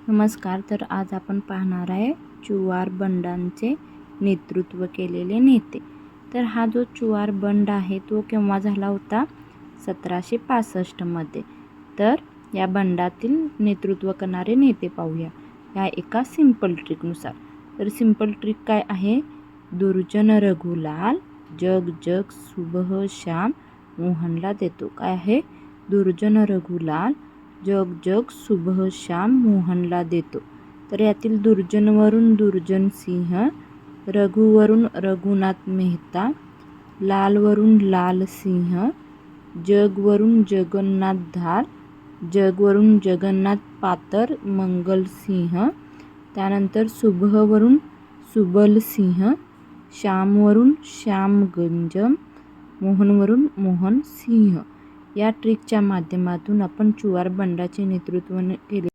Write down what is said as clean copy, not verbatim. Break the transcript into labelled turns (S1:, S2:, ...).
S1: नमस्कार. तर आज आपण पाहणार आहे चुवार बंडांचे नेतृत्व केलेले नेते. तर हा जो चुवार बंड आहे तो केव्हा झाला होता? 1765 मध्ये. तर या बंडातील नेतृत्व करणारे नेते पाहूया या एका सिंपल ट्रिकनुसार. तर सिंपल ट्रिक काय आहे? दुर्जन रघुलाल जग जग सुबह श्याम मोहनला देतो. काय आहे? दुर्जन रघुलाल जग जग सुबह श्याम मोहनला देतो. तर यातील दुर्जनवरून दुर्जन सिंह, रघुवरून रघुनाथ मेहता, लालवरून लाल सिंह, जगवरून जगन्नाथ धार, जगवरून जगन्नाथ पातर मंगल सिंह, त्यानंतर सुबहवरून सुबल सिंह, श्यामवरून श्याम गंजम, मोहनवरून मोहन सिंह. या ट्रिकच्या माध्यमातून आपण चुवार बंडाचे नेतृत्व केले.